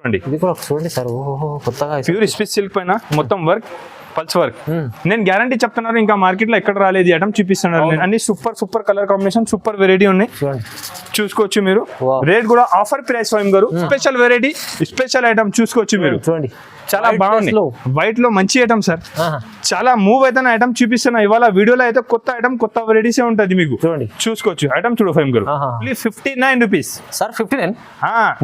చూడండి ఇది కూడా చూడండి సార్. ఓహో కొత్తగా ప్యూర్ స్పెస్ సిల్క్ పైన మొత్తం వర్క్, పల్స్ వర్క్. నేను గ్యారంటీ చెప్తున్నారు, ఇంకా మార్కెట్ లో ఎక్కడ రాలేదు ఈ ఐటమ్ చూపిస్తున్నారు. అన్ని super colour combination, super variety ఉన్నాయి, చూసుకోవచ్చు మీరు. రేట్ కూడా ఆఫర్ ప్రైస్ ఫైమ్ గారు. స్పెషల్ వెరైటీ, స్పెషల్ ఐటమ్ చూసుకోవచ్చు మీరు. చూడండి చాలా బాగుంది. వైట్ లో మంచి ఐటమ్ సార్, చాలా మూవ్ అయితే ఐటమ్ చూపిస్తున్నా ఇవాళ వీడియోలో. అయితే కొత్త ఐటమ్, కొత్త వెరైటీస్ ఉంటుంది మీకు. చూడండి చూసుకోవచ్చు ఐటమ్. చూడు ఫైమ్ గారు, 59 రూపీస్ సార్. 59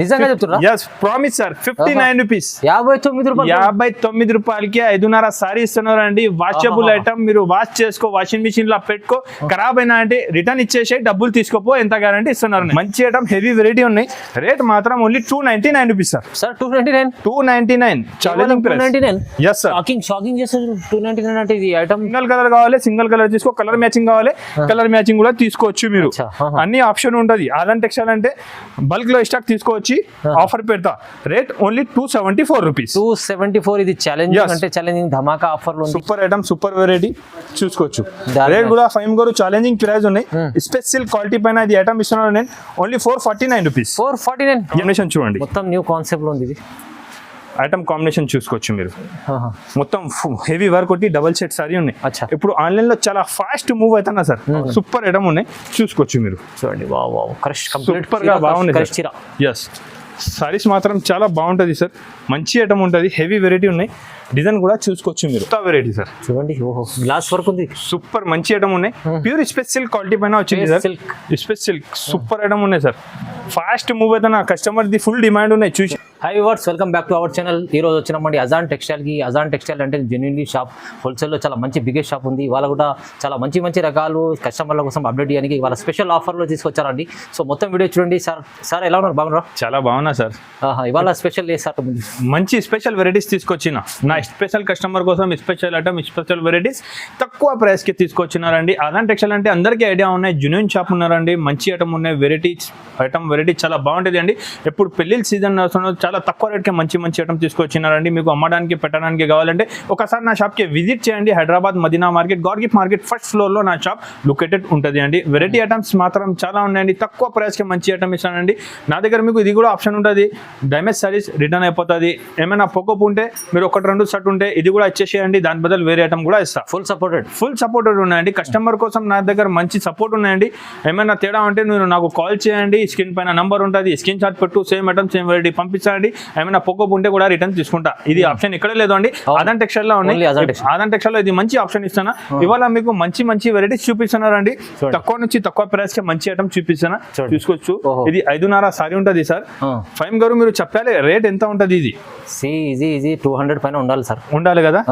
నిజంగా చెప్తున్నా? yes promise sir. 59 రూపీస్, 59 రూపాయలు. 59 రూపాయలకి 5.5 సారీ ఇస్తున్నారు అండి. వాషబుల్ ఐటమ్, మీరు వాష్ చేసుకో, వాషింగ్ మిషన్ లో పెట్టుకో, ఖరాబ్ అయినా అంటే రిటర్న్ ఇచ్చేసి డబ్బులు తీసుకోపో, ఎంత గ్యారంటీ ఇస్తున్నారు. మంచి ఐటమ్, హెవీ వెరైటీ ఉన్నాయి. రేట్ మాత్రం only 299 rupees sir. Sir 299 challenging price. 299 yes sir. Shocking చేస్తారు. 299 అంటే ఇది ఐటమ్ సింగిల్ కలర్ కావాలి, సింగిల్ కలర్ తీసుకో. కలర్ మ్యాచింగ్ కావాలి, కలర్ మ్యాచింగ్ కూడా తీసుకోవచ్చు మీరు. అన్ని ఆప్షన్ ఉంటది. ఆదాన్ టెక్స్టైల్ అంటే బల్క్ లో స్టాక్ తీసుకోవచ్చు. ఆఫర్ పెడతా. Rate only 274 rupees. 274. ఇది ఛాలెంజింగ్ అంటే ఛాలెంజింగ్ ధమాకా ఆఫర్ లో సూపర్ ఐటమ్, సూపర్ వెరైటీ చూసుకోవచ్చు. రేట్ కూడా ఫైమ్ గారు ఛాలెంజింగ్ ప్రైస్ ఉన్నాయి. స్పెషల్ క్వాలిటీ పైన ఇది ఐటమ్ ఇస్తున్నాను నేను. Only 449 rupees. 449 కాంబినేషన్ చూడండి. మొత్తం న్యూ కాన్సెప్ట్ లో ఉంది ఇది ఐటమ్. కాంబినేషన్ చూసుకోవచ్చు మీరు. మొత్తం హెవీ వర్క్ ఒకటి, డబల్ సెట్ సారీ ఉన్నాయి. ఇప్పుడు ఆన్లైన్ లో చాలా ఫాస్ట్ మూవ్ అవుతున్నా సార్. సూపర్ ఐటమ్ ఉన్నాయి, చూసుకోవచ్చు మీరు. చూడండి సూపర్ గా బాగుంది. ఎస్, సారీస్ మాత్రం చాలా బాగుంటది సార్. మంచి ఐటమ్ ఉంటుంది, హెవీ వెరైటీ ఉన్నాయి. డిజైన్ కూడా చూసుకోవచ్చు మీరు. కొత్త వెరైటీ సార్. చూడండి ఓహో గ్లాస్ వర్క్ ఉంది. సూపర్ మంచి ఐటమ్ ఉన్నాయి. ప్యూర్ స్పెషల్ క్వాలిటీ పైన వచ్చింది sir. Special silk super item ఉన్నాయి సార్. ఫాస్ట్ మూవ్ అయితే నా కస్టమర్ ది ఫుల్ డిమాండ్ ఉన్నాయి. చూసి high viewers, welcome back to our channel. ఈ రోజు వచ్చినామండి అజాన్ టెక్స్టైల్ కి. అజాన్ టెక్స్టైల్ అంటే జెన్యున్లీ షాప్, హోల్సేల్ లో చాలా మంచి బిగ్గెస్ట్ షాప్ ఉంది. వాళ్ళ కూడా చాలా మంచి మంచి రకాలు కస్టమర్ల కోసం అప్డేట్ చేయడానికి వాళ్ళ స్పెషల్ ఆఫర్లో తీసుకొచ్చారండి. సో మొత్తం వీడియో చూడండి. సార్ ఎలా ఉన్నారు? బాగున్నారా? చాలా బాగున్నా సార్. ఇవాళ స్పెషల్ సార్ మంచి స్పెషల్ వెరైటీస్ తీసుకొచ్చిన. నా స్పెషల్ కస్టమర్ కోసం స్పెషల్ ఐటమ్, స్పెషల్ వెరైటీస్ తక్కువ ప్రైస్ కి తీసుకొచ్చినారండి. అజాన్ టెక్స్టైల్ అంటే అందరికీ ఐడియా ఉన్నాయి. జెన్యూన్ షాప్ ఉన్నారండి. మంచి ఐటమ్ ఉన్నాయి. వెరైటీ చాలా బాగుంటుంది అండి. ఎప్పుడు పెళ్లిళ్ళ సీజన్ చాలా తక్కువ రేట్కి మంచి ఐటమ్ తీసుకొచ్చినారండి. మీకు అమ్మడానికి, పెట్టడానికి కావాలంటే ఒకసారి నా షాప్కి విజిట్ చేయండి. Hyderabad Madina market, god gift market first floor లో నా షాప్ లొకేటెడ్ ఉంటుంది అండి. వెరైటీ ఐటమ్స్ మాత్రం చాలా ఉన్నాయండి. తక్కువ ప్రైస్కి మంచి ఐటమ్ ఇస్తానండి. నా దగ్గర మీకు ఇది కూడా ఆప్షన్ ఉంటుంది. డ్యామేజ్ సారీస్ రిటర్న్ అయిపోతుంది. ఏమైనా పొగపు ఉంటే మీరు 1-2 షర్ట్ ఉంటే ఇది కూడా ఇచ్చేసేయండి. దాని బదులు వేరే ఐటమ్ కూడా ఇస్తా. ఫుల్ సపోర్టెడ్ ఉన్నాయండి. కస్టమర్ కోసం నా దగ్గర మంచి సపోర్ట్ ఉన్నాయండి. ఏమైనా తేడా ఉంటే మీరు నాకు కాల్ చేయండి. స్క్రీన్ పైన నంబర్ ఉంటుంది, స్క్రీన్ షాట్ పెట్టు. సేమ్ ఐటమ్, సేమ్ వెరైటీ పంపించండి. ఏమైనా పొగపు ఉంటే కూడా రిటర్న్ తీసుకుంటా. ఇది ఆప్షన్ ఇక్కడ లేదు అండి, అజాన్ టెక్స్టైల్ లో ఉన్నాయి. అజాన్ టెక్స్టైల్ లో ఇది మంచి ఆప్షన్ ఇస్తాను. ఇవాళ మీకు మంచి వెరైటీస్ చూపిస్తున్నారండి. తక్కువ నుంచి తక్కువ ప్రైస్ కి మంచి ఐటమ్ చూపిస్తాను. చూసుకోవచ్చు. ఇది 5.5 సారీ ఉంటుంది సార్. ఫైమ్ గారు మీరు చెప్పాలి రేట్ ఎంత ఉంటుంది? ఇది 200 పైన ఉండాలి సార్. ఉండాలి కదా?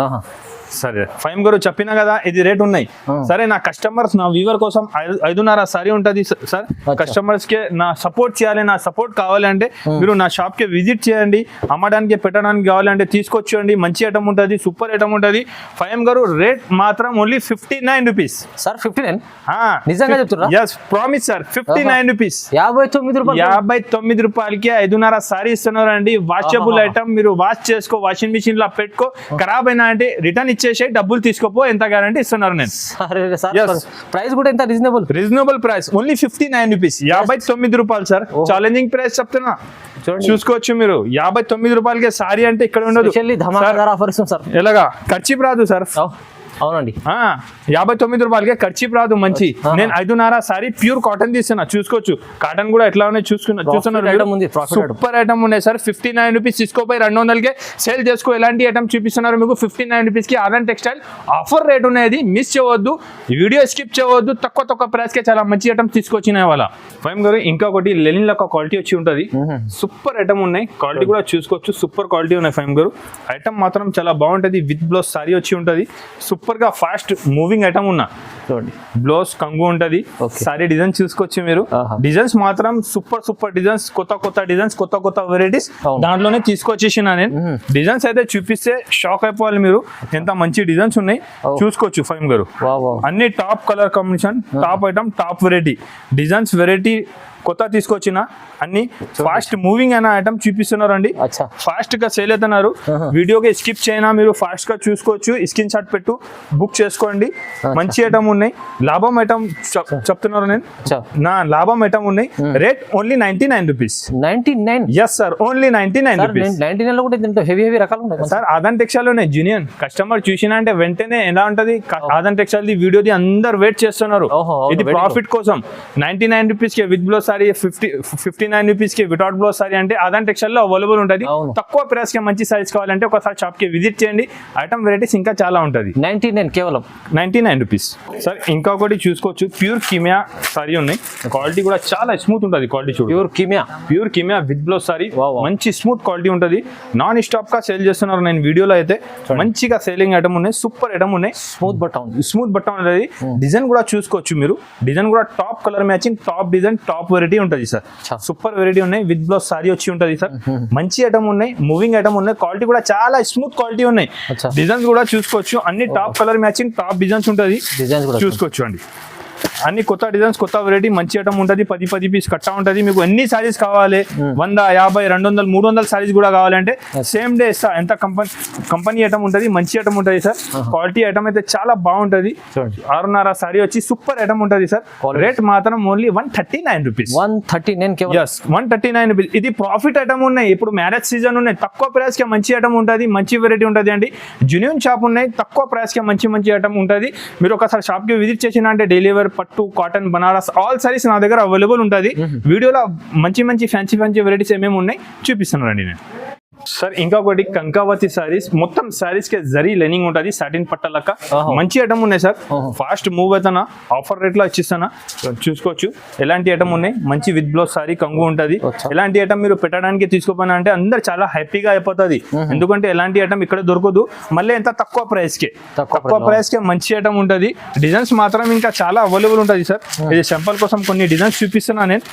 సరే ఫైమ్ గారు చెప్పినా కదా ఇది రేట్ ఉన్నాయి. సరే నా కస్టమర్స్, నా వ్యూవర్ కోసం 5.5 సారీ ఉంటుంది సార్. కస్టమర్స్ కి నా సపోర్ట్ చేయాలి. నా సపోర్ట్ కావాలంటే మీరు నా షాప్ కి విజిట్ చేయండి. అమ్మడానికి, పెట్టడానికి కావాలంటే తీసుకొచ్చేయండి. మంచి ఐటమ్ ఉంటుంది, సూపర్ ఐటమ్ ఉంటుంది. ఫైమ్ గారు రేట్ మాత్రం ఓన్లీ 59 రూపీస్ సార్. 59 నిజంగా చెప్తున్నా? yes promise sir. 59 రూపీస్, 59 రూపాయలకి 5.5 సారీ ఇస్తున్నారండి. వాషబుల్ ఐటమ్, మీరు వాష్ చేసుకో, వాషింగ్ మిషన్ లో పెట్టుకో, ఖరాబ్ అయినా అంటే రిటర్న్ ఇచ్చేసి డబ్బులు తీసుకోపో, ఎంత గ్యారంటీ ఇస్తున్నారు నేను. ప్రైస్ కూడా ఎంత రీజనబుల్ ప్రైస్. ఓన్లీ 59 రూపీస్, 59 రూపాయలు సార్. ఛాలెంజింగ్ ప్రైస్ చెప్తున్నా, చూసుకోవచ్చు మీరు. 59 రూపాయలకి సారీ అంటే ఇక్కడ ఉండదు. ఎలాగా ఖర్చు రాదు సార్. అవునండి, 59 రూపాయలకే ఖర్చు రాదు. మంచి నేను 5.5 సారీ ప్యూర్ కాటన్ తీస్తున్నా. చూసుకోవచ్చు. కాటన్ కూడా ఎట్లా ఉన్నాయి చూస్తున్నారు. సూపర్ ఐటమ్ ఉన్నాయి సార్. 59 రూపీస్ తీసుకోపోయి 200కే సేల్ చేసుకో. ఎలాంటి ఐటమ్ చూపిస్తున్నారు మీకు 59 రూపీస్ కి. అజాన్ టెక్స్టైల్ ఆఫర్ రేట్ ఉన్నది, మిస్ చేయవద్దు. వీడియో స్కిప్ చేయవద్దు. తక్కువ ప్రైస్ కే చాలా మంచి ఐటమ్ తీసుకొచ్చినాయి వాళ్ళ. ఫైమ్ గారు ఇంకొకటి లెనిన్ లో క్వాలిటీ వచ్చి ఉంటది. సూపర్ ఐటమ్ ఉన్నాయి. క్వాలిటీ కూడా చూసుకోవచ్చు. సూపర్ క్వాలిటీ ఉన్నాయి ఫైమ్ గారు. ఐటమ్ మాత్రం చాలా బాగుంటది. విత్ బ్లౌజ్ సారీ వచ్చి ఉంటది. సూపర్ గా ఫాస్ట్ మూవింగ్ ఐటమ్ ఉన్నా. బ్లౌజ్ కంగు ఉంటది. సారీ డిజైన్ చూసుకోవచ్చు మీరు. డిజైన్స్ మాత్రం సూపర్ డిజైన్స్, కొత్త డిజైన్స్, కొత్త వెరైటీస్ దాంట్లోనే తీసుకొచ్చేసిన నేను. డిజైన్స్ అయితే చూపిస్తే షాక్ అయిపోవాలి మీరు. ఎంత మంచి డిజైన్స్ ఉన్నాయి చూసుకోవచ్చు ఫైమ్ గారు. అన్ని top colour combination, top item, top variety. Designs, variety కొత్త తీసుకొచ్చిన అన్ని ఫాస్ట్ మూవింగ్ అయిన ఐటమ్ చూపిస్తున్నారండి. అచ్చా ఫాస్ట్ గా సేల్ అవుతున్నారు. వీడియోకి స్కిప్ చేయనా మీరు ఫాస్ట్ గా చూసుకోవచ్చు. స్క్రీన్ షాట్ పెట్టు బుక్ చేసుకోండి. మంచి ఐటమ్ ఉన్నాయి. లాభం ఐటమ్ చెప్తున్నారు నేను. నా లాభం ఐటమ్ ఉన్నాయి. Rate only 99 rupees. 99? Yes sir, only 99 rupees. 99 లో కూడా ఇంత హెవీ రకాలు ఉన్నాయి సార్. ఆదాన్ టెక్స్టైల్ ఉన్నాయి జూనియర్. కస్టమర్ చూసినా అంటే వెంటనే ఎలా ఉంటది ఆదాన్ టెక్స్టైల్ ది వీడియోది అందరు వెయిట్ చేస్తున్నారు. ఇది ప్రాఫిట్ కోసం 99 రూపీస్ కి విత్ బ్లౌజ్ సారీ, 59 రూపీస్ కి వితౌట్ బ్లౌజ్ సారీ అంటే ఆదాన్ టెక్స్టైల్ లో అవైలబుల్ ఉంటుంది. తక్కువ ప్రైస్ కి మంచి సైజ్ కావాలంటే ఒకసారి షాప్ కి విజిట్ చేయండి. ఐటమ్ వెరైటీస్ ఇంకా చాలా ఉంటది. 99 కేవలం 99 రూపీస్. సార్ ఇంకొకటి చూసుకోవచ్చు. ప్యూర్ కిమియా సారీ ఉన్నాయి. క్వాలిటీ కూడా చాలా స్మూత్ ఉంటుంది. క్వాలిటీ చూడు. Pure Kimia with blouse sorry మంచి స్మూత్ క్వాలిటీ ఉంటుంది. నాన్ స్టాప్ గా సేల్ చేస్తున్నారు. నేను వీడియోలో అయితే మంచిగా సేలింగ్ ఐటమ్ ఉన్నాయి. సూపర్ ఐటమ్ ఉన్నాయి. స్మూత్ బట్ట ఉంటుంది. డిజైన్ కూడా చూసుకోవచ్చు మీరు. డిజైన్ కూడా top colour matching, top design, top variety ఉంటుంది సార్. సూపర్ వెరైటీ ఉన్నాయి. విత్ బ్లౌజ్ సారీ వచ్చి ఉంటుంది సార్. మంచి ఐటమ్ ఉన్నాయి. మూవింగ్ ఐటమ్ ఉన్నాయి. క్వాలిటీ కూడా చాలా స్మూత్ క్వాలిటీ ఉన్నాయి. డిజైన్స్ కూడా చూసుకోవచ్చు. అన్ని top colour matching, top designs ఉంటుంది. చూసుకోవచ్చు అండి. అన్ని కొత్త డిజైన్స్, కొత్త వెరైటీ, మంచి ఐటమ్ ఉంటుంది. 10 పీస్ కట్టా ఉంటుంది. మీకు ఎన్ని సారీస్ కావాలి, 100, 50, 200, 300 సారీస్ కూడా కావాలంటే సేమ్ డే ఇస్తా. ఎంత కంపెనీ ఐటమ్ ఉంటుంది. మంచి ఐటమ్ ఉంటుంది సార్. క్వాలిటీ ఐటమ్ అయితే చాలా బాగుంటుంది. 6.5 సారీ వచ్చి సూపర్ ఐటమ్ ఉంటుంది సార్. రేట్ మాత్రం ఓన్లీ 139 రూపీస్. 139 రూపీస్. ఇది ప్రాఫిట్ ఐటమ్ ఉన్నాయి. ఇప్పుడు మ్యారేజ్ సీజన్ ఉన్నాయి. తక్కువ ప్రైస్ కి మంచి ఐటమ్ ఉంటుంది. మంచి వెరైటీ ఉంటుంది అండి. జెన్యూన్ షాప్ ఉన్నాయి. తక్కువ ప్రైస్ కి మంచి ఐటమ్ ఉంటుంది. మీరు ఒకసారి షాప్ కి విజిట్ చేసిన అంటే డైలీ వేర్, పట్టు, కాటన్, బనారస్ ఆల్ సారీస్ నా దగ్గర అవైలబుల్ ఉంటుంది. వీడియోలో మంచి ఫ్యాన్సీ వెరైటీస్ ఏమేమి ఉన్నాయి చూపిస్తున్నానండి నేను. సార్ ఇంకొకటి కంకావతి సారీస్. మొత్తం సారీస్ కి జరీ లైనింగ్ ఉంటుంది. సాటిన్ పట్టలక్క మంచి ఐటమ్ ఉన్నాయి సార్. ఫాస్ట్ మూవ్ అవుతానా, ఆఫర్ రేట్ లో ఇచ్చిస్తానా చూసుకోవచ్చు. ఎలాంటి ఐటమ్ ఉన్నాయి. మంచి విత్ బ్లౌజ్ సారీ కంగు ఉంటుంది. ఎలాంటి ఐటమ్ మీరు పెట్టడానికి తీసుకోపోయినా అంటే అందరు చాలా హ్యాపీగా అయిపోతుంది. ఎందుకంటే ఎలాంటి ఐటమ్ ఇక్కడ దొరకదు. మళ్ళీ ఎంత తక్కువ ప్రైస్ కి మంచి ఐటమ్ ఉంటుంది. డిజైన్స్ మాత్రం ఇంకా చాలా అవైలబుల్ ఉంటుంది సార్. ఇది సింపుల్ కోసం కొన్ని డిజైన్స్ చూపిస్తున్నా నేను.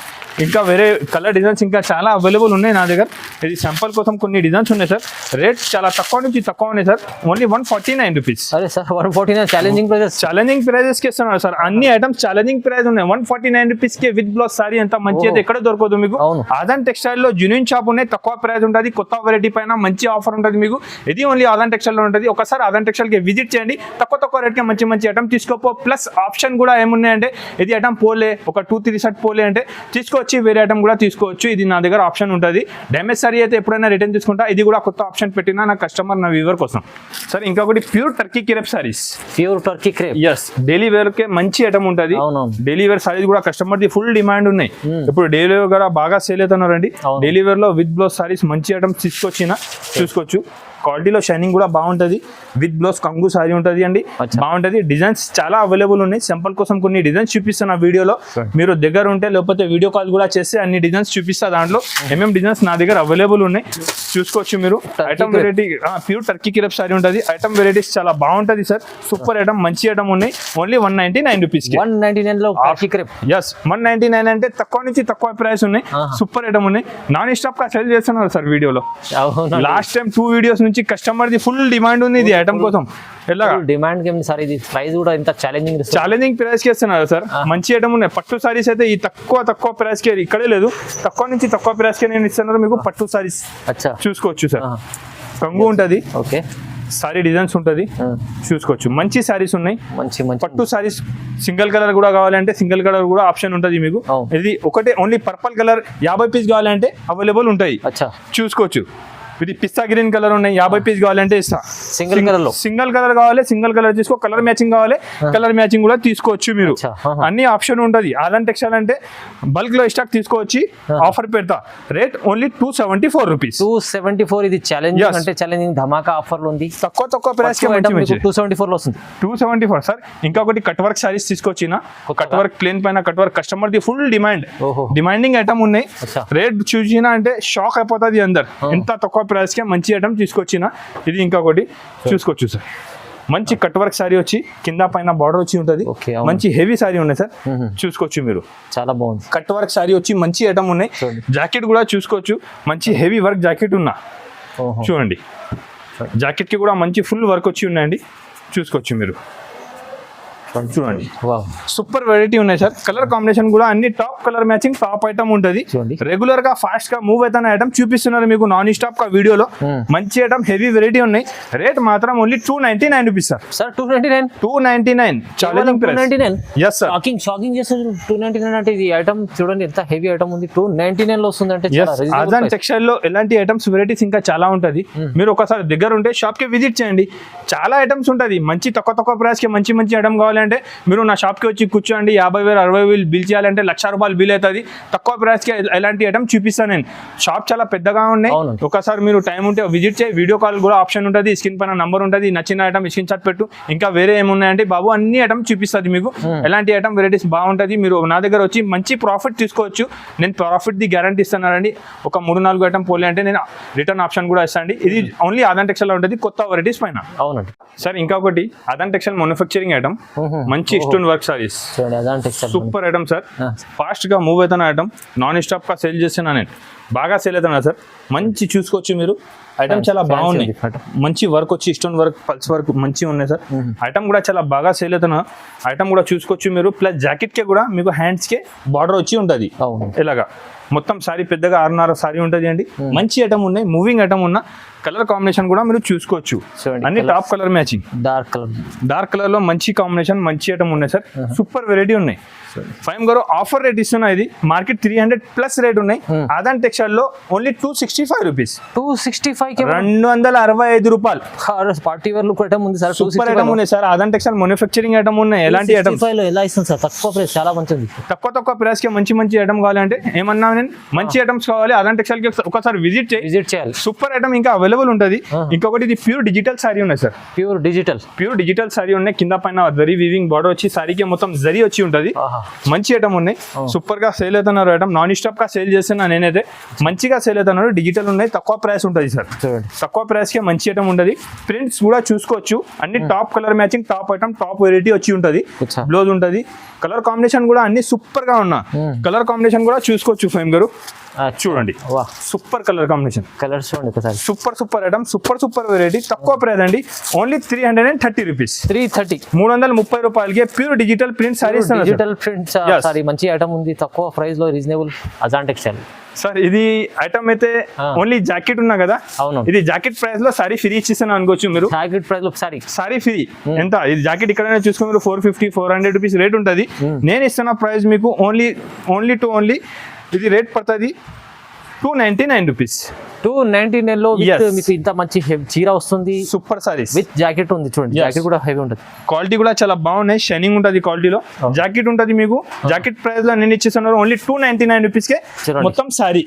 ఇంకా వేరే కలర్ డిజైన్స్ ఇంకా చాలా అవైలబుల్ ఉన్నాయి నా దగ్గర. ఇది సింపుల్ కోసం కొన్ని డిజైన్స్ ఉన్నాయి సార్. రేట్ చాలా తక్కువ నుంచి తక్కువ ఉన్నాయి సార్. Only 149 rupees. అరే సార్ 149 ఛాలెంజింగ్ ప్రైజెస్ కి ఇస్తున్నారు సార్. అన్ని ఐటమ్స్ ఛాలెంజింగ్ ప్రైస్ ఉన్నాయి. 149 రూపీస్ కి విత్ బ్లౌజ్ సారీ ఎంత మంచి అయితే ఎక్కడ దొరకదు మీకు. ఆదాన్ టెక్స్టైల్ లో జెన్యూన్ షాప్ ఉన్నాయి. తక్కువ ప్రైస్ ఉంటుంది. కొత్త వెరైటీ పైన మంచి ఆఫర్ ఉంటుంది మీకు. ఇది ఓన్లీ ఆదాన్ టెక్స్టైల్ లో ఉంటుంది. ఒకసారి ఆదాన్ టెక్స్టైల్ కి విజిట్ చేయండి. తక్కువ రేట్ కి మంచి ఐటమ్ తీసుకోపో. ప్లస్ ఆప్షన్ కూడా ఏమున్నాయంటే ఇది ఐటమ్ పోలే, ఒక 2-3 సెట్ పోలే అంటే తీసుకొచ్చి వేరే ఐటమ్ కూడా తీసుకోవచ్చు. ఇది నా దగ్గర ఆప్షన్ ఉంటుంది. డ్యామేజ్ సారీ అయితే ఎప్పుడైనా రిటర్న్ తీసుకుంటా. ఇది కూడా కొత్త ఆప్షన్ పెట్టినా నా కస్టమర్, నా వ్యూవర్ కోసం. సార్ ఇంకొకటి pure Turkey crepe saris. Yes, daily wear కే మంచి ఐటమ్ ఉంటుంది. డైలీ వేర్ సారీస్ కూడా కస్టమర్ ది ఫుల్ డిమాండ్ ఉన్నాయి. ఇప్పుడు డైలీ వేర్ కూడా బాగా సేల్ అవుతున్నారండి. డైలీ వేర్ లో విత్ బ్లౌజ్ సారీస్ మంచి ఐటమ్స్ తీసుకొచ్చిన చూసుకోవచ్చు. క్వాలిటీలో షైనింగ్ కూడా బాగుంటుంది. విత్ బ్లౌజ్ కంగు సారీ ఉంటుంది అండి. బాగుంటుంది. డిజైన్స్ చాలా అవైలబుల్ ఉన్నాయి. సింపుల్ కోసం కొన్ని డిజైన్స్ చూపిస్తున్నా వీడియోలో. మీరు దగ్గర ఉంటే లేకపోతే వీడియో కాల్ కూడా చేస్తే అన్ని డిజైన్స్ చూపిస్తా. దాంట్లో ఏమేమి డిజైన్స్ నా దగ్గర అవైలబుల్ ఉన్నాయి చూసుకోవచ్చు మీరు. Item variety pure Turkey crepe sorry ఉంటుంది. ఐటమ్ వెరైటీస్ చాలా బాగుంటుంది సార్. సూపర్ ఐటమ్, మంచి ఐటమ్ ఉన్నాయి. Only 199 rupees. 199 అంటే తక్కువ నుంచి తక్కువ ప్రైస్ ఉన్నాయి. సూపర్ ఐటమ్ ఉన్నాయి. నాన్ స్టాప్ గా సేల్ చేస్తున్నారు సార్ వీడియోలో. లాస్ట్ టైం 2 వీడియోస్ నుంచి కస్టమర్ ది ఫుల్ డిమాండ్ ఉంది ఇది ఐటమ్ కోసం. ఎలా డిమాండ్ సార్ ఇది ప్రైస్ కూడా ఇంత ఛాలెంజింగ్ ప్రైస్ కి ఇస్తున్నారు సార్. మంచి ఐటమ్ ఉన్నాయి. పట్టు సారీస్ అయితే ఈ తక్కువ ప్రైస్ కి ఇక్కడే లేదు. తక్కువ నుంచి తక్కువ ప్రైస్ కి నేను ఇస్తున్నారు మీకు పట్టు సారీస్. చూసుకోవచ్చు సార్. కంగు ఉంటది. ఓకే, సారీ డిజైన్స్ ఉంటుంది చూసుకోవచ్చు. మంచి సారీస్ ఉన్నాయి. పట్టు సారీస్ సింగిల్ కలర్ కూడా కావాలంటే సింగిల్ కలర్ కూడా ఆప్షన్ ఉంటుంది మీకు. ఇది ఒకటే ఓన్లీ పర్పల్ కలర్ 50 పీస్ కావాలంటే అవైలబుల్ ఉంటాయి. చూసుకోవచ్చు. ఇది పిస్తా గ్రీన్ కలర్ ఉన్నాయి. 50 పీస్ కావాలంటే ఇస్తా. సింగిల్ కలర్ కావాలి, సింగిల్ కలర్ తీసుకో. కలర్ మ్యాచింగ్ కావాలి, కలర్ మ్యాచింగ్ కూడా తీసుకోవచ్చు మీరు. అన్ని ఆప్షన్ ఉంటుంది. ఆదాన్ టెక్స్టైల్ అంటే బల్క్ లో స్టాక్ తీసుకోవచ్చు. ఆఫర్ పెడతా. Rate only 274 rupees. 274. ఇది ఛాలెంజింగ్ అంటే ఛాలెంజింగ్ ధమాకా ఆఫర్ ఉంది. తక్కువ ప్రైస్ కి 274 లో వస్తుంది. 274 సార్. ఇంకొకటి కట్ వర్క్ సారీస్ తీసుకొచ్చిన. కట్ వర్క్ ప్లేన్ పైన cut work customer the full demanding item ఉన్నాయి. రేట్ చూసినా అంటే షాక్ అయిపోతుంది అందరు. ఎంత తక్కువ ప్రైస్ కి మంచి ఐటమ్ తీసుకొచ్చిన. ఇది ఇంకొకటి చూసుకోవచ్చు సార్. మంచి కట్ వర్క్ సారీ వచ్చి కింద పైన బార్డర్ వచ్చి ఉంటుంది. మంచి హెవీ సారీ ఉన్నాయి సార్. చూసుకోవచ్చు మీరు. చాలా బాగుంది. కట్ వర్క్ సారీ వచ్చి మంచి ఐటమ్ ఉన్నాయి. జాకెట్ కూడా చూసుకోవచ్చు. మంచి హెవీ వర్క్ జాకెట్ ఉన్నా చూడండి. జాకెట్ కి కూడా మంచి ఫుల్ వర్క్ వచ్చి ఉన్నాయండి. చూసుకోవచ్చు మీరు. చూడండి వావ్ సూపర్ వెరైటీ ఉన్నాయి సార్. కలర్ కాంబినేషన్ కూడా అన్ని top colour matching top item ఉంటుంది. చూడండి. రెగ్యులర్ గా ఫాస్ట్ గా మూవ్ అవుతున్న ఐటమ్ చూపిస్తున్నారు మీకు నాన్ స్టాప్ గా వీడియోలో. మంచి ఐటమ్ హెవీ వెరైటీ ఉన్నాయి. రేట్ మాత్రం only 299 rupees sir. Sir 299 299 challenging price. 299 yes sir. Shocking చేస్తుంది 299 అంటే ఇది ఐటమ్ చూడండి ఎంత హెవీ ఐటమ్ ఉంది 299 లో వస్తుంది అంటే చాలా reasonable అజాన్ price. టెక్స్టైల్ లో ఎలాంటి ఐటమ్స్ వెరైటీస్ ఇంకా చాలా ఉంటది. మీరు ఒకసారి దగ్గర ఉంటే షాప్ కి విజిట్ చేయండి. చాలా ఐటమ్స్ ఉంటది. మంచి తక్కువ ప్రైస్ కి మంచి ఐటమ్ కావాలంటే మీరు నా షాప్ కి వచ్చి కూర్చోండి. 50,000 60,000 బిల్ చేయాలంటే ₹1,00,000 బిల్ అవుతుంది. తక్కువ ప్రైస్ కి ఎలాంటి ఐటమ్ చూపిస్తాను నేను. షాప్ చాలా పెద్దగా ఉన్నాయి. అవును. ఒకసారి మీరు టైం ఉంటే విజిట్ చేయి. వీడియో కాల్ కూడా ఆప్షన్ ఉంటుంది. స్క్రీన్ పైన నంబర్ ఉంటుంది. నచ్చిన ఐటమ్ స్క్రీన్ షాట్ పెట్టు. ఇంకా వేరే ఏమున్నాయంటే బాబు అన్ని ఐటమ్ చూపిస్తుంది మీకు. ఎలాంటి ఐటమ్ వెరైటీస్ బాగుంటుంది. మీరు నా దగ్గర వచ్చి మంచి ప్రాఫిట్ తీసుకోవచ్చు. నేను ప్రాఫిట్ ది గ్యారంటీ ఇస్తున్నానండి. ఒక 3-4 ఐటమ్ పోలే అంటే నేను రిటర్న్ ఆప్షన్ కూడా ఇస్తాను. ఇది ఓన్లీ ఆదాన్ టెక్స్టైల్ లో ఉంటుంది కొత్త వెరైటీస్ పైన. అవునండి సార్ ఇంకొకటి ఆదాన్ టెక్స్టైల్ మ్యానుఫ్యాక్చరింగ్ ఐటమ్ మంచి స్టోన్ వర్క్ సారీస్ చూడండి Azan textile super item sir. Fast గా మూవ్ అవుతున్న ఐటమ్ నాన్ స్టాప్ గా సేల్ చేస్తున్నా నేను. బాగా సేల్ అవుతున్నా సార్. మంచి చూసుకోవచ్చు మీరు. ఐటమ్ చాలా బాగున్నాయి. మంచి వర్క్ వచ్చి స్టోన్ వర్క్ పల్స్ వర్క్ మంచిగా ఉన్నాయి సార్. ఐటమ్ కూడా చాలా బాగా సేల్ అవుతున్నా. ఐటమ్ కూడా చూసుకోవచ్చు మీరు. ప్లస్ జాకెట్ కే కూడా మీకు హ్యాండ్స్ కే బార్డర్ వచ్చి ఉంటుంది ఇలాగా. మొత్తం సారీ పెద్దగా 6.5 సారీ ఉంటుంది అండి. మంచి ఐటమ్ ఉన్నాయి. మూవింగ్ ఐటమ్ ఉన్న కలర్ కాంబినేషన్ కూడా మీరు చూసుకోవచ్చు. అన్ని top colour matching. Dark colour లో మంచి కాంబినేషన్ మంచి ఐటమ్ ఉన్నాయి సార్. సూపర్ వెరైటీ ఉన్నాయి. ఫైమ్ గారు ఆఫర్ రేట్ ఇస్తున్నా. ఇది మార్కెట్ 300+ రేట్ ఉన్నాయి. ఆదాన్ టెక్స్టైల్ లో ఓన్లీ 265 రూపీస్. 265 రూపాయలు. పార్టీ వేర్ లుక్ ఐటమ్ ఉంది సార్. సూపర్ ఐటమ్ ఉన్నాయి సార్. ఆదాన్ టెక్స్టైల్ మ్యానుఫ్యాక్చరింగ్ ఐటమ్ ఉన్నాయి. ఎలాంటి ఐటమ్ ఎలా ఇస్తుంది సార్? తక్కువ ప్రైస్ చాలా మంచిది. తక్కువ ప్రైస్ కి మంచి ఐటమ్ కావాలంటే ఏమన్నా నేను మంచి ఐటమ్స్ కావాలి ఆదాన్ టెక్స్టైల్ కి ఒకసారి విజిట్ చేయాలి. సూపర్ ఐటమ్ ఇంకా అవైలబుల్ ఉంటుంది. ఇంకొకటి ఇది ప్యూర్ డిజిటల్ సారీ ఉన్నాయి సార్. ప్యూర్ డిజిటల్ సారీ ఉన్నాయి. కింద పైన జరీ వీవింగ్ బార్డర్ వచ్చి సారీకి మొత్తం జరీ వచ్చి ఉంటుంది. మంచి ఐటమ్ ఉన్నాయి. సూపర్ గా సేల్ అవుతున్నారు ఐటమ్. నాన్ స్టాప్ గా సేల్ చేస్తున్నా నేనైతే. మంచిగా సేల్ అవుతున్నారు. డిజిటల్ ఉన్నాయి. తక్కువ ప్రైస్ ఉంటుంది సార్. తక్కువ ప్రైస్ కి మంచి ఐటమ్ ఉంటుంది. ప్రింట్స్ కూడా చూసుకోవచ్చు. అన్ని top colour matching top item top variety వచ్చి ఉంటుంది. బ్లౌజ్ ఉంటుంది. కలర్ కాంబినేషన్ కూడా అన్ని సూపర్ గా ఉన్నా. కలర్ కాంబినేషన్ కూడా చూసుకోవచ్చు ఫైమ్ గారు. చూడండి సూపర్ కలర్ కాంబినేషన్. కలర్స్ చూడండి ఒకసారి. Super item super variety. తక్కువ ప్రైస్ అండి. Only 330 rupees. 330 రూపాయలకి pure digital print saris. Digital print sorry మంచి ఐటమ్ ఉంది. తక్కువ ప్రైస్ లో రీజనబుల్ అజాన్ టెక్స్టైల్. సార్ ఇది ఐటమ్ అయితే ఓన్లీ జాకెట్ ఉన్నా కదా. అవును. ఇది జాకెట్ ప్రైస్ లో సారీ ఫ్రీ ఇచ్చిస్తాను అనుకోవచ్చు మీరు. జాకెట్ ప్రైస్ లో సారీ ఫ్రీ ఎంత? ఇది జాకెట్ ఇక్కడ చూసుకుని మీరు 450-400 రూపీస్ రేట్ ఉంటుంది. నేను ఇస్తున్న ప్రైస్ మీకు ఓన్లీ ఇది రేట్ పడుతుంది 299 రూపీస్. 299 లో మీకు ఇంత మంచి చీర వస్తుంది. సూపర్ సారీస్ విత్ జాకెట్ ఉంది. చూడండి జాకెట్ కూడా హెవీ ఉంటుంది. క్వాలిటీ కూడా చాలా బాగున్నాయి. షైనింగ్ ఉంటుంది క్వాలిటీలో. జాకెట్ ఉంటుంది మీకు. జాకెట్ ప్రైస్ లో నేను ఇచ్చేస్తున్నారు ఓన్లీ 299 రూపీస్ కే మొత్తం సారీ.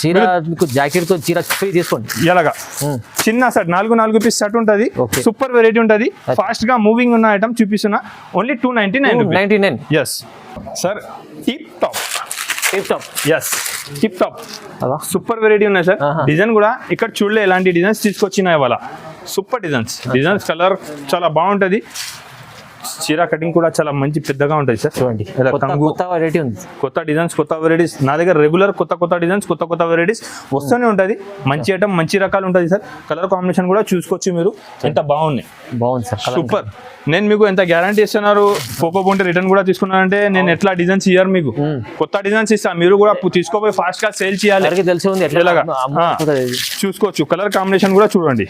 చీర మీకు జాకెట్ తో చీర ఫ్రీ తీసుకోండి. ఎలాగా చిన్న షర్ట్ 4 పీస్ షర్ట్ ఉంటుంది. సూపర్ వెరైటీ ఉంటుంది. ఫాస్ట్ గా మూవింగ్ ఉన్న ఐటమ్ చూపిస్తున్నా. Only 299. Yes sir. Tip top super variety ఉన్నాయి సార్. డిజైన్ కూడా ఇక్కడ చూడలే ఎలాంటి డిజైన్స్ తీసుకొచ్చినాయి వాళ్ళ. సూపర్ డిజైన్స్ కలర్ చాలా బాగుంటది. చీర కటింగ్ కూడా చాలా మంచి పెద్దగా ఉంటుంది సార్. చూడండి కొత్త వెరైటీ ఉంది. కొత్త డిజైన్స్ కొత్త వెరైటీస్ నా దగ్గర రెగ్యులర్ కొత్త డిజైన్స్ కొత్త వెరైటీస్ వస్తూనే ఉంటుంది. మంచి ఐటమ్ మంచి రకాలు ఉంటుంది సార్. కలర్ కాంబినేషన్ కూడా చూసుకోవచ్చు మీరు. ఎంత బాగుంది సార్. సూపర్. నేను మీకు ఎంత గ్యారంటీ ఇస్తున్నారు. పోకపోతే రిటర్న్ కూడా తీసుకున్నానంటే నేను ఎట్లా డిజైన్స్ ఇయ్యారు మీకు. కొత్త డిజైన్స్ ఇస్తా. మీరు కూడా తీసుకోపోయి ఫాస్ట్ గా సేల్ చేయాలి. తెలిసి ఉంది చూసుకోవచ్చు. కలర్ కాంబినేషన్ కూడా చూడండి.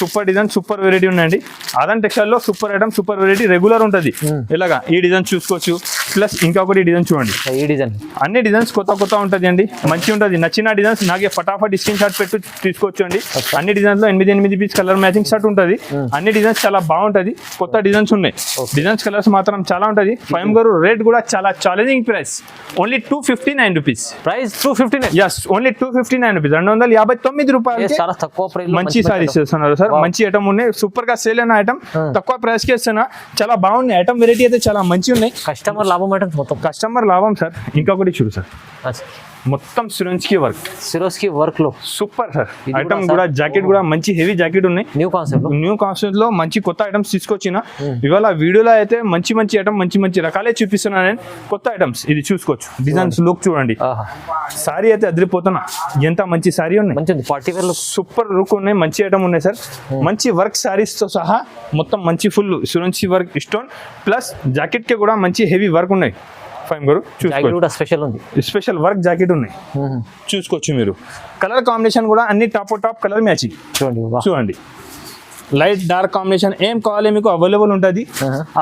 సూపర్ డిజైన్ సూపర్ వెరైటీ ఉన్నాయండి. ఆదాన్ టెక్స్టైల్ లో super item super variety regular ఉంటుంది. ఇలాగా ఈ డిజైన్ చూసుకోవచ్చు. ప్లస్ ఇంకొకటి డిజైన్ చూడండి. ఈ డిజైన్ అన్ని డిజైన్స్ కొత్త ఉంటుంది అండి. మంచి ఉంటుంది. నచ్చిన డిజైన్స్ నాకే ఫటాఫట్ స్క్రీన్ షాట్ పెట్టు తీసుకోవచ్చు అండి. అన్ని డిజైన్స్ లో 8 పీస్ కలర్ మ్యాచింగ్ షర్ట్ ఉంటుంది. అన్ని డిజైన్స్ చాలా బాగుంటది. కొత్త డిజైన్స్ ఉన్నాయి. డిజైన్స్ కలర్స్ మాత్రం చాలా ఉంటుంది. ఫైమ్ గారు రేట్ కూడా చాలా challenging price. Only 259 rupees. Price 259. Yes only 259 rupees. 259 రూపాయలు. చాలా తక్కువ ప్రైస్ మంచి సారీస్ చేస్తున్నారు సార్. మంచి ఐటమ్ ఉన్నాయి. సూపర్ గా సేల్ అయిన ఐటమ్ తక్కువ ప్రైస్ కి ఇస్తున్నా. చాలా బాగున్నాయి. ఐటమ్ వెరైటీ అయితే చాలా మంచి ఉన్నాయి. కస్టమర్ లాభం ఐటమ్స్ మొత్తం కస్టమర్ లాభం సార్. ఇంకొకటి చూడు సార్. మొత్తం సిరోన్స్కి వర్క్, సిరోస్కి వర్క్ లో సూపర్ సార్. ఇది కూడా ఐటమ్ సార్. కూడా జాకెట్ కూడా మంచి హెవీ జాకెట్ ఉన్నాయి. న్యూ కాన్సెప్ట్ న్యూ కాన్సెప్ట్ లో మంచి కొత్త ఐటమ్స్ తీసుకొచ్చిన ఇవాళ వీడియోలో అయితే మంచి మంచి ఐటమ్ మంచి రకాలే చూపిస్తున్నాను నేను. కొత్త ఐటమ్స్ ఇది చూసుకోవచ్చు, డిజైన్స్ లుక్ చూడండి. సారీ అయితే అదిరిపోతున్నా, ఎంత మంచి సారీ ఉన్నాయి, మంచి పార్టీ వేర్ లో సూపర్ లుక్ ఉన్నాయి, మంచి ఐటమ్ ఉన్నాయి సార్. మంచి వర్క్ సారీస్ తో సహా మొత్తం మంచి ఫుల్ సురంచి వర్క్ స్టోన్ ప్లస్ జాకెట్ కి కూడా మంచి హెవీ వర్క్ ఉన్నాయి. ఫైమ్ గారు జాకెట్ కూడా స్పెషల్ ఉంది, స్పెషల్ వర్క్ జాకెట్ ఉన్నాయి చూసుకోవచ్చు మీరు. కలర్ కాంబినేషన్ కూడా అన్ని టాప్ కలర్ మ్యాచింగ్ చూడండి. చూడండి, లైట్ డార్క్ కాంబినేషన్ ఏం కావాలి మీకు అవైలబుల్ ఉంటుంది.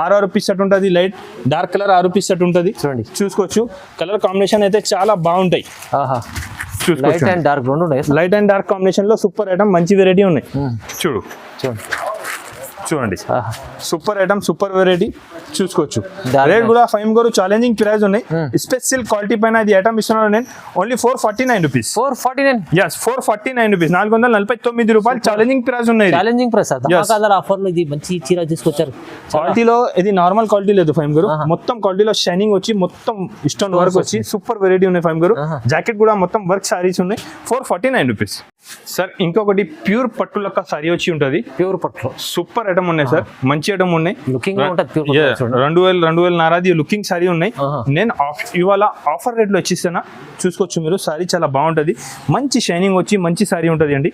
6 రూపీస్ సెట్ ఉంటుంది, light dark colour 6 rupees set ఉంటుంది. చూడండి చూసుకోవచ్చు, కలర్ కాంబినేషన్ అయితే చాలా బాగుంటాయి. లైట్ అండ్ డార్క్ రెండు ఉన్నాయి. లైట్ అండ్ డార్క్ కాంబినేషన్ లో సూపర్ ఐటమ్ మంచి వెరైటీ ఉన్నాయి. చూడండి చూడండి సూపర్ ఐటమ్ సూపర్ వెరైటీ చూసుకోవచ్చు. Dark రేట్ కూడా ఫైమ్ గారు ఛాలెంజింగ్ ప్రైస్ ఉన్నాయి. స్పెషల్ క్వాలిటీ పైన ఇది ఐటమ్ ఇస్తున్నాను నేను ఓన్లీ 449 రూపీస్. 449 yes 449 రూపీస్, 449 రూపాయలు ఛాలెంజింగ్ ప్రైస్ ఉన్నాయి. ఛాలెంజింగ్ ప్రైస్ ఆఫర్ లో ఇది మంచి చీర తీసుకొచ్చారు. క్వాలిటీలో ఇది నార్మల్ క్వాలిటీ లేదు ఫైమ్ గారు, మొత్తం క్వాలిటీలో షైనింగ్ వచ్చి మొత్తం స్టోన్ వర్క్ వచ్చి సూపర్ వెరైటీ ఉన్నాయి ఫైమ్ గారు. జాకెట్ కూడా మొత్తం వర్క్ సారీస్ ఉన్నాయి. 449 రూపీస్ సార్. ఇంకొకటి ప్యూర్ పట్టు లెక్క సారీ వచ్చి ఉంటుంది, ప్యూర్ పట్టు సూపర్ ఐటమ్ ఉన్నాయి సార్, మంచి ఐటమ్ ఉన్నాయి. లుకింగ్ ఉంటుంది ప్యూర్ 2000 నారాది లుకింగ్ సారీ ఉన్నాయి. నేను ఇవాళ ఆఫర్ రేట్ లో వచ్చేస్తాను చూసుకోవచ్చు మీరు. సారీ చాలా బాగుంటది, మంచి షైనింగ్ వచ్చి మంచి సారీ ఉంటది అండి.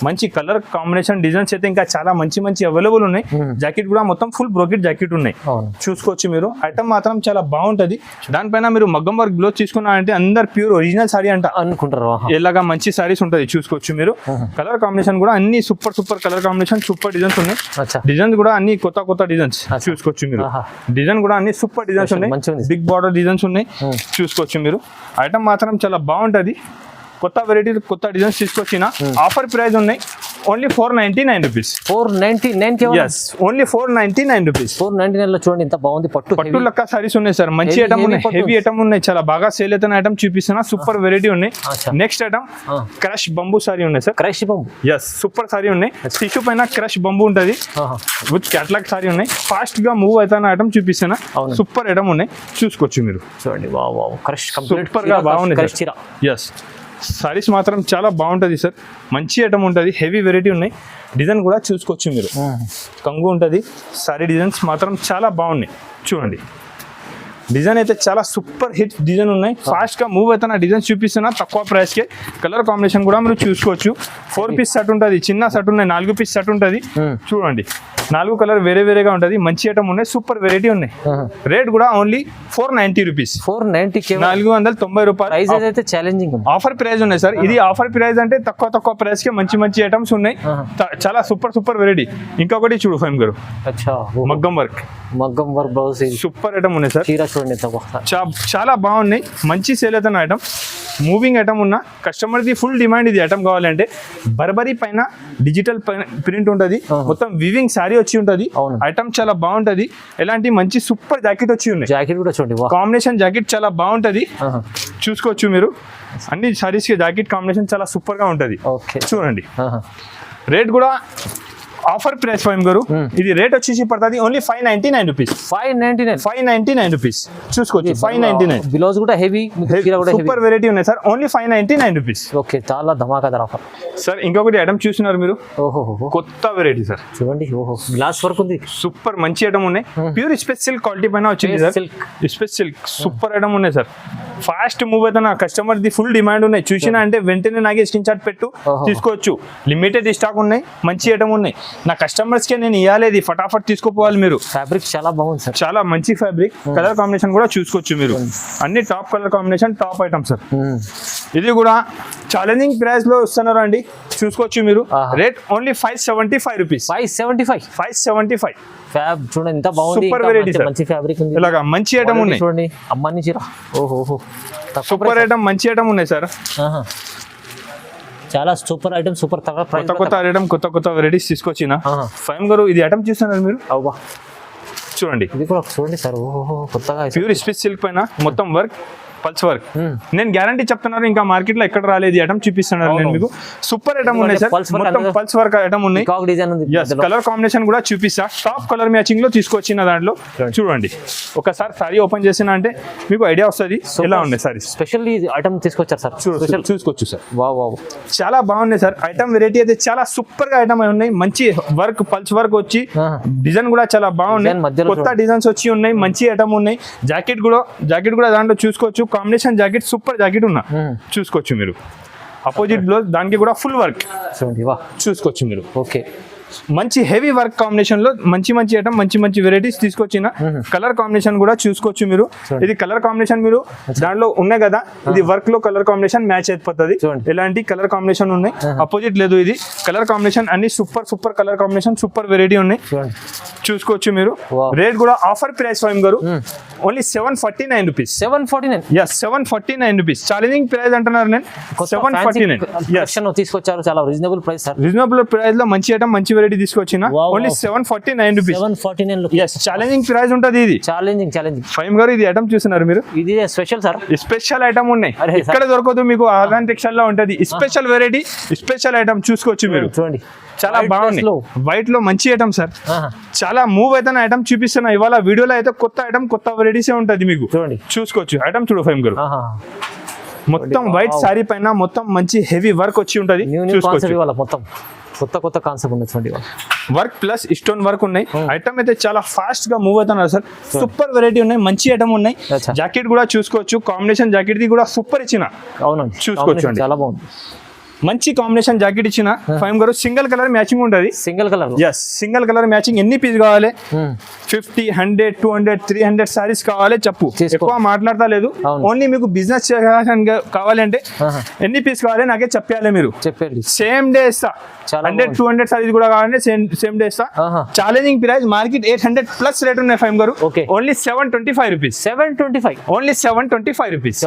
మంచి కలర్ కాంబినేషన్ డిజైన్స్ అయితే ఇంకా చాలా మంచి అవైలబుల్ ఉన్నాయి. జాకెట్ కూడా మొత్తం ఫుల్ బ్రోకెట్ జాకెట్ ఉన్నాయి చూసుకోవచ్చు మీరు. ఐటమ్ మాత్రం చాలా బాగుంటది. దానిపైన మీరు మగ్గం వర్క్ గ్లోత్ తీసుకున్నారంటే అందరు ప్యూర్ ఒరిజినల్ సారీ అంట అనుకుంటారు. ఇలాగా మంచి సారీస్ ఉంటది చూసుకోవచ్చు మీరు. కలర్ కాంబినేషన్ కూడా అన్ని super colour combination, super designs ఉన్నాయి. డిజైన్స్ కూడా అన్ని కొత్త డిజైన్స్ చూసుకోవచ్చు మీరు. డిజైన్ కూడా అన్ని సూపర్ డిజైన్స్ ఉన్నాయి, బిగ్ బార్డర్ డిజైన్స్ ఉన్నాయి చూసుకోవచ్చు మీరు. ఐటమ్ మాత్రం చాలా బాగుంటది, కొత్త వెరైటీ కొత్త డిజైన్స్ తీసుకొచ్చిన. ఆఫర్ ప్రైస్ ఉన్నాయి ఓన్లీ 499 రూపీస్. 499 only 499 rupees. 499 లో చూడండి ఎంత బాగుంది. పట్టు లెక్క సారీస్ ఉన్నాయి సార్, మంచి ఐటమ్ ఉన్నాయి, హెవీ ఐటమ్ ఉన్నాయి, చాలా బాగా సేల్ అవుతున్న ఐటమ్ చూపిస్తున్నా. సూపర్ వెరైటీ ఉన్నాయి. నెక్స్ట్ ఐటమ్ క్రష్ బంబూ సారీ ఉన్నాయి సార్. క్రష్ బంబూ సూపర్ సారీ ఉన్నాయి. టిష్యూ పైన క్రష్ బంబూ ఉంటది, విత్ క్యాటలాగ్ సారీ ఉన్నాయి. ఫాస్ట్ గా మూవ్ అవుతున్న ఐటమ్ చూపిస్తున్నా. సూపర్ ఐటమ్ ఉన్నాయి చూసుకోవచ్చు మీరు. చూడండి క్రష్ సూపర్ గా బాగుంది. ఎస్ సారీస్ మాత్రం చాలా బాగుంటుంది సార్, మంచి ఐటమ్ ఉంటుంది, హెవీ వెరైటీ ఉన్నాయి. డిజైన్ కూడా చూసుకోవచ్చు మీరు, కంగు ఉంటుంది. సారీ డిజైన్స్ మాత్రం చాలా బాగున్నాయి చూడండి. డిజైన్ అయితే చాలా సూపర్ హిట్ డిజైన్ ఉన్నాయి. ఫాస్ట్ గా మూవ్ అవుతున్న డిజైన్స్ చూపిస్తున్నా తక్కువ ప్రైస్ కి. కలర్ కాంబినేషన్ కూడా మీరు చూసుకోవచ్చు. 4 పీస్ సెట్ ఉంటుంది, చిన్న సెట్ ఉన్నాయి, 4 పీస్ సెట్ ఉంటుంది చూడండి. 4 కలర్ వేరేగా ఉంటుంది, మంచి ఐటమ్ ఉన్నాయి, సూపర్ వెరైటీ ఉన్నాయి. రేట్ కూడా ఓన్లీ 490 రూపీస్. 490 రూపాయలు అయితే ఛాలెంజింగ్ ఆఫర్ ప్రైస్ ఉన్నాయి సార్. ఇది ఆఫర్ ప్రైస్ అంటే తక్కువ ప్రైస్ కి మంచి ఐటమ్స్ ఉన్నాయి, చాలా సూపర్ వెరైటీ. ఇంకొకటి చూడు ఫైమ్ గారు, మగ్గం వర్క్ బ్లౌజ్ సూపర్ ఐటమ్ ఉన్నాయి సార్. చూడండి చాలా బాగున్నాయి, మంచి సేల్ అవుతున్న ఐటమ్, మూవింగ్ ఐటమ్ ఉన్న కస్టమర్ ది ఫుల్ డిమాండ్. ఇది ఐటమ్ కావాలంటే బర్బరీ పైన డిజిటల్ ప్రింట్ ఉంటుంది, మొత్తం వివింగ్ సారీ వచ్చి ఉంటుంది. ఐటమ్ చాలా బాగుంటది. ఎలాంటి మంచి సూపర్ జాకెట్ వచ్చి ఉన్నాయి. జాకెట్ కూడా చూడండి, కాంబినేషన్ జాకెట్ చాలా బాగుంటది చూసుకోవచ్చు మీరు. అన్ని సారీస్ కి జాకెట్ కాంబినేషన్ చాలా సూపర్ గా ఉంటది చూడండి. రేట్ కూడా ఆఫర్ ప్రైస్ ఫైమ్ గారు. ఇది రేట్ వచ్చేసి పడుతుంది ఓన్లీ 599 రూపీస్. 599 రూపీస్ చూసుకోవచ్చు. 599 బ్లౌజ్ కూడా హెవీ సూపర్ వెరైటీ ఉన్నాయి సార్. Only 599 rupees. ఓకే, చాలా ధమాకాదార్ ఆఫర్ సార్. ఇంకొకటి ఐటమ్ చూస్తున్నారు మీరు, కొత్త వెరైటీ సార్. చూడండి గ్లాస్ వర్క్ ఉంది, సూపర్ మంచి ఐటమ్ ఉన్నాయి. ప్యూర్ స్పెషల్ క్వాలిటీ పైన వచ్చింది సార్. స్పెషల్ సూపర్ ఐటమ్ ఉన్నాయి సార్. ఫాస్ట్ మూవ్ అవుతున్న కస్టమర్ ది ఫుల్ డిమాండ్ ఉన్నాయి. చూసినా అంటే వెంటనే నాకే స్క్రీన్ షాట్ పెట్టు తీసుకోవచ్చు. లిమిటెడ్ స్టాక్ ఉన్నాయి, మంచి ఐటమ్ ఉన్నాయి. నా కస్టమర్స్ కి నేను ఇవ్వాలి, ఫటాఫట్ తీసుకోపోవాలి మీరు. ఫ్యాబ్రిక్ చాలా బాగుంది సార్, చాలా మంచి ఫ్యాబ్రిక్. కలర్ కాంబినేషన్ కూడా చూసుకోవచ్చు మీరు. అన్ని top colour combination, top item sir. ఇది కూడా ఛాలెంజింగ్ ప్రైస్ లో ఇస్తున్నారు అండి చూసుకోవచ్చు మీరు. Rate only 575 rupees. 575 చూడండి ఎంత బాగుంది. సూపర్ వెరైటీ సార్, మంచి ఫ్యాబ్రిక్ ఉంది, ఇలాగా మంచి ఐటమ్ ఉన్నాయి చూడండి. అమ్మాని చీర సూపర్ ఐటమ్, మంచి ఐటమ్ ఉన్నాయి సార్. చాలా సూపర్ ఐటమ్, సూపర్ కొత్త ఐటమ్, కొత్త వెరైటీస్ తీసుకొచ్చిన ఫైమ్ గారు. ఇది ఐటమ్ చూస్తున్నారు మీరు, చూడండి. ఇది కూడా చూడండి సార్, కొత్తగా ప్యూర్ స్పెస్ సిల్క్ పైన మొత్తం వర్క్ పల్స్ వర్క్ నేను గ్యారంటీ చెప్తున్నాను, ఇంకా మార్కెట్ లో ఎక్కడ రాలేదు ఐటమ్ చూపిస్తున్నారు నేను మీకు. సూపర్ ఐటమ్ ఉన్నాయి సార్, మొత్తం పల్స్ వర్క్ ఐటమ్ ఉన్నాయి. డిజైన్ ఉంది. కలర్ కాంబినేషన్ కూడా చూపిస్తా, టాప్ కలర్ మ్యాచింగ్ లో తీసుకొచ్చిన దాంట్లో చూడండి. ఒకసారి సారీ ఓపెన్ చేసిన అంటే మీకు ఐడియా వస్తుంది ఎలా ఉన్నాయి సారీస్. స్పెషల్ ఐటమ్ తీసుకొచ్చారు సార్, చూసుకోవచ్చు సార్. వావ్ చాలా బాగున్నాయి సార్ ఐటమ్, వెరైటీ అయితే చాలా సూపర్ గా ఐటమ్ ఉన్నాయి. మంచి వర్క్ పల్స్ వర్క్ వచ్చి డిజైన్ కూడా చాలా బాగున్నాయి, కొత్త డిజైన్స్ వచ్చి ఉన్నాయి, మంచి ఐటమ్ ఉన్నాయి. జాకెట్ కూడా దాంట్లో చూసుకోవచ్చు, కాంబినేషన్ జాకెట్ సూపర్ జాకెట్ ఉన్నా చూసుకోవచ్చు మీరు. అపోజిట్ బ్లౌజ్ దానికి కూడా ఫుల్ వర్క్ చూసుకోవచ్చు మీరు. ఓకే, మంచి హెవీ వర్క్ కాంబినేషన్ లో మంచి ఐటమ్, మంచి వెరైటీస్ తీసుకొచ్చిన. కలర్ కాంబినేషన్ కూడా చూసుకోవచ్చు మీరు. ఇది కలర్ కాంబినేషన్ మీరు దాంట్లో ఉన్నాయి కదా, ఇది వర్క్ లో కలర్ కాంబినేషన్ మ్యాచ్ అయిపోతుంది. ఎలాంటి కలర్ కాంబినేషన్ ఉన్నాయి, అపోజిట్ లేదు. ఇది కలర్ కాంబినేషన్ అన్ని super colour combination, super variety ఉన్నాయి చూసుకోవచ్చు మీరు. రేట్ కూడా ఆఫర్ ప్రైస్ ఫైమ్ గారు only 749 rupees. 749 rupees challenging price అంటున్నారు నేను. 749 తీసుకొచ్చారు, చాలా reasonable price sir. Reasonable price లో మంచి ఐటమ్, మంచి వెరైటీ తీసుకొచ్చిన. Only 749 rupees. 749 ఛాలెంజింగ్ ప్రైస్ ఉంటుంది ఇది. ఛాలెంజింగ్ ఫైమ్ గారు ఇది ఐటమ్ చూస్తున్నారు మీరు, ఇది స్పెషల్ సార్. స్పెషల్ ఐటమ్ ఉన్నాయి, ఇక్కడ దొరకదు మీకు. ఆర్గాన్ టెక్స్టైల్ లో ఉంటది స్పెషల్ వెరైటీ, స్పెషల్ ఐటమ్ చూసుకోవచ్చు మీరు. చూడండి చాలా బాగుంది, వైట్ లో మంచి ఐటమ్ సార్. చాలా మూవ్ అయితే ఐటమ్ చూపిస్తున్నా ఇవాళ వీడియోలో అయితే. కొత్త ఐటమ్, కొత్త వెరైటీస్ ఉంటది మీకు చూసుకోవచ్చు. ఐటమ్ చూడు ఫైమ్ గారు, మొత్తం వైట్ సారీ పైన మొత్తం మంచి హెవీ వర్క్ వచ్చి ఉంటది చూసుకోవచ్చు. మొత్తం కొత్త కాన్సెప్ట్ ఉంది, వర్క్ ప్లస్ స్టోన్ వర్క్ ఉన్నాయి. ఐటమ్ అయితే చాలా ఫాస్ట్ గా మూవ్ అవుతున్నారు సార్. సూపర్ వెరైటీ ఉన్నాయి, మంచి ఐటమ్ ఉన్నాయి. జాకెట్ కూడా చూసుకోవచ్చు, కాంబినేషన్ జాకెట్ ది కూడా సూపర్ ఇచ్చిన. అవునండి, చూసుకోవచ్చు అండి, చాలా బాగుంది. మంచి కాంబినేషన్ జాకెట్ ఇచ్చిన. ఫైమ్ గారు సింగిల్ కలర్ మ్యాచింగ్ ఉంటుంది. సింగిల్ కలర్ మ్యాచింగ్ ఎన్ని పీస్ కావాలి? 50, 100, 200, 300 సారీస్ కావాలి చెప్పు, ఎక్కువ మాట్లాడతా లేదు. ఓన్లీ మీకు బిజినెస్ కావాలంటే ఎన్ని పీస్ కావాలి నాకే చెప్పాలి మీరు. చెప్పండి, సేమ్ డే ఇస్తా. 100, 200 సారీస్ కూడా కావాలంటే సేమ్ డే ఇస్తా. Challenging price market 800 plus rate ఉన్నాయి ఫైమ్ గారు. Only 725 rupees. 725 only 725 rupees.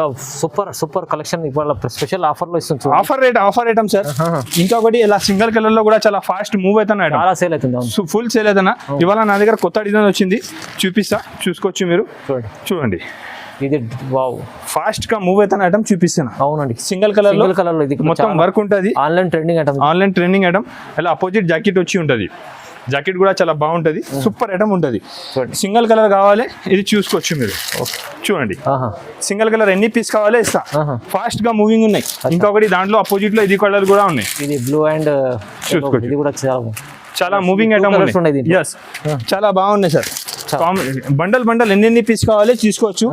Super collection ఇవాళ స్పెషల్ ఆఫర్ లో ఇస్తుంది. Offer item sir. ఇంకొకటి ఇలా సింగిల్ కలర్ లో కూడా చాలా ఫాస్ట్ మూవ్ అవుతున్నాయి, చాలా సేల్ అవుతుంది, ఫుల్ సేల్ అవుతున్నా. ఇవాళ నా దగ్గర కొత్త డిజైన్ వచ్చింది, చూపిస్తా చూసుకోవచ్చు మీరు. చూడండి, ఇది వావ్ ఫాస్ట్ గా మూవ్ అవుతున్న ఐటమ్ చూపిస్తున్నా. అవునండి, సింగిల్ కలర్ లో ఇది మొత్తం వర్క్ ఉంటుంది. Online trending item. ఇలా అపోజిట్ జాకెట్ వచ్చి ఉంటది. జాకెట్ కూడా చాలా బాగుంటది, సూపర్ ఐటమ్ ఉంటది. సింగిల్ కలర్ కావాలి ఇది చూసుకోవచ్చు మీరు. చూడండి, సింగిల్ కలర్ ఎన్ని పీస్ కావాలి ఇస్తా. ఫాస్ట్ గా మూవింగ్ ఉన్నాయి. ఇంకొకటి దాంట్లో అపోజిట్ లో ఇది కలర్ కూడా ఉన్నాయి. ఇది బ్లూ అండ్ చూసుకోండి, ఇది కూడా చాలా మూవింగ్ ఐటమ్ ఉన్నాయి. చాలా బాగున్నాయి సార్. బండల్ ఎన్ని పీస్ కావాలి తీసుకోవచ్చు.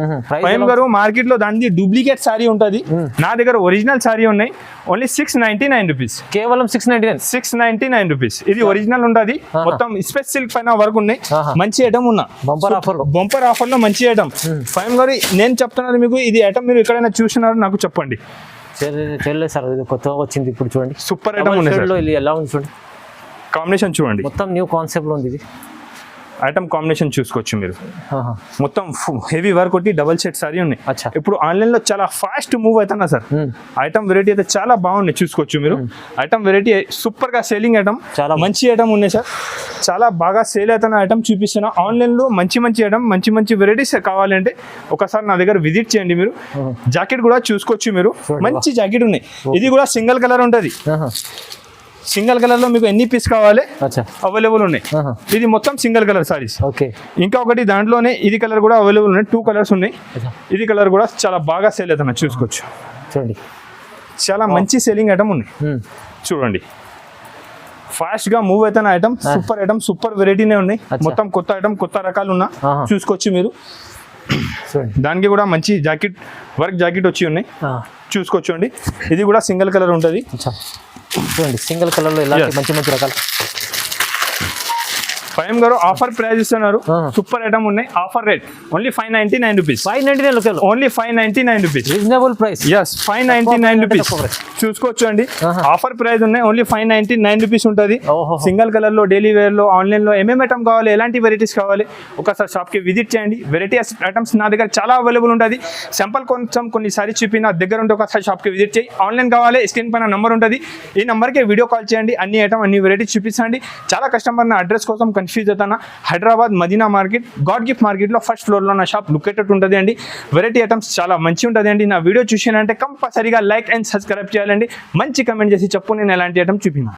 ఫైమ్ గారు మార్కెట్ లో దాని డూప్లికేట్ సారీ ఉంటది, నా దగ్గర ఒరిజినల్ సారీ ఉన్నాయి. Only 699 rupees. కేవలం 699 రూపీస్. ఇది ఒరిజినల్ ఉంటది, మొత్తం స్పెషల్ సిల్క్ పైన వర్క్ ఉన్నాయి. మంచి ఐటమ్ ఉన్నా, బంపర్ ఆఫర్ లో మంచి ఐటమ్. ఫైమ్ గారు నేను చెప్తున్నాను మీకు, ఇది ఐటమ్ మీరు ఎక్కడైనా చూసినారో నాకు చెప్పండి. చేయలేదు సార్, ఇది కొత్తగా వచ్చింది ఇప్పుడు చూడండి. సూపర్ ఐటమ్ ఉన్నాయి, ఎలా ఉంది చూడండి. కాంబినేషన్ చూడండి, మొత్తం న్యూ కాన్సెప్ట్ లో ఉంది. ఇది ఐటమ్ కాంబినేషన్ చూసుకోవచ్చు మీరు. మొత్తం హెవీ వర్క్ ఒకటి డబల్ సెట్ సారీ ఉన్నాయి. ఇప్పుడు ఆన్లైన్ లో చాలా ఫాస్ట్ మూవ్ అవుతున్నా సార్. ఐటమ్ వెరైటీ అయితే చాలా బాగున్నాయి చూసుకోవచ్చు మీరు. ఐటమ్ వెరైటీ సూపర్ గా సేలింగ్ ఐటమ్, మంచి ఐటమ్ ఉన్నాయి సార్. చాలా బాగా సేల్ అవుతున్న ఐటమ్ చూపిస్తున్నా. ఆన్లైన్ లో మంచి ఐటమ్, మంచి వెరైటీస్ కావాలంటే ఒకసారి నా దగ్గర విజిట్ చేయండి మీరు. జాకెట్ కూడా చూసుకోవచ్చు మీరు, మంచి జాకెట్ ఉన్నాయి. ఇది కూడా సింగిల్ కలర్ ఉంటది. సింగిల్ కలర్ లో మీకు ఎన్ని పీస్ కావాలి అవైలబుల్ ఉన్నాయి. ఇది మొత్తం సింగిల్ కలర్ సారీస్. ఇంకా ఒకటి దాంట్లోనే ఇది కలర్ కూడా అవైలబుల్ ఉన్నాయి. 2 కలర్స్ ఉన్నాయి. ఇది కలర్ కూడా చాలా బాగా సేల్ అవుతున్నా చూసుకోవచ్చు. చూడండి, చాలా మంచి సేలింగ్ ఐటమ్ ఉన్నాయి. చూడండి, ఫాస్ట్ గా మూవ్ అవుతున్న ఐటమ్, సూపర్ ఐటమ్, సూపర్ వెరైటీనే ఉన్నాయి. మొత్తం కొత్త ఐటమ్, కొత్త రకాలు ఉన్నా చూసుకోవచ్చు మీరు. దానికి కూడా మంచి జాకెట్ వర్క్ జాకెట్ వచ్చి ఉన్నాయి చూసుకోవచ్చు అండి. ఇది కూడా సింగిల్ కలర్ ఉంటుంది. చూడండి, సింగిల్ కలర్ లో మంచి రకాలు. ఫైమ్ గారు ఆఫర్ ప్రైస్ ఇస్తున్నారు, సూపర్ ఐటమ్ ఉన్నాయి. Offer rate only 599 rupees. 599 only 599 rupees. Reasonable price. 599 rupees చూసుకోవచ్చు అండి. ఆఫర్ ప్రైస్ ఉన్నాయి, ఓన్లీ 599 రూపీస్ ఉంటుంది. సింగిల్ కలర్ లో, డైలీ వేర్ లో, ఆన్లైన్ లో ఏమేమి ఐటమ్ కావాలి, ఎలాంటి వెరైటీస్ కావాలి ఒకసారి షాప్ కి విజిట్ చేయండి. వెరైటీ ఐటమ్స్ నా దగ్గర చాలా అవైలబుల్ ఉంటుంది. సింపుల్ కొంచెం కొన్నిసారి చూపి నా దగ్గర ఉంటే ఒకసారి షాప్ కి విజిట్ చేయి. ఆన్లైన్ కావాలి, స్క్రీన్ పైన నంబర్ ఉంటుంది, ఈ నంబర్ కి వీడియో కాల్ చేయండి. అన్ని ఐటమ్, అన్ని వెరైటీస్ చూపించండి. చాలా కస్టమర్ నా అడ్రస్ కోసం కన్ఫ్యూజ్ అవుతానా, Hyderabad Madina market god gift మార్కెట్లో ఫస్ట్ ఫ్లోర్లో నా షాప్ లొకేటెడ్ ఉంటుంది అండి. వెరైటీ ఐటమ్స్ చాలా మంచి ఉంటుంది అండి. నా వీడియో చూసానంటే కంపల్సరీగా లైక్ అండ్ సబ్స్క్రైబ్ చేయాలండి. మంచి కమెంట్ చేసి చెప్పు నేను ఎలాంటి ఐటమ్ చూపినా.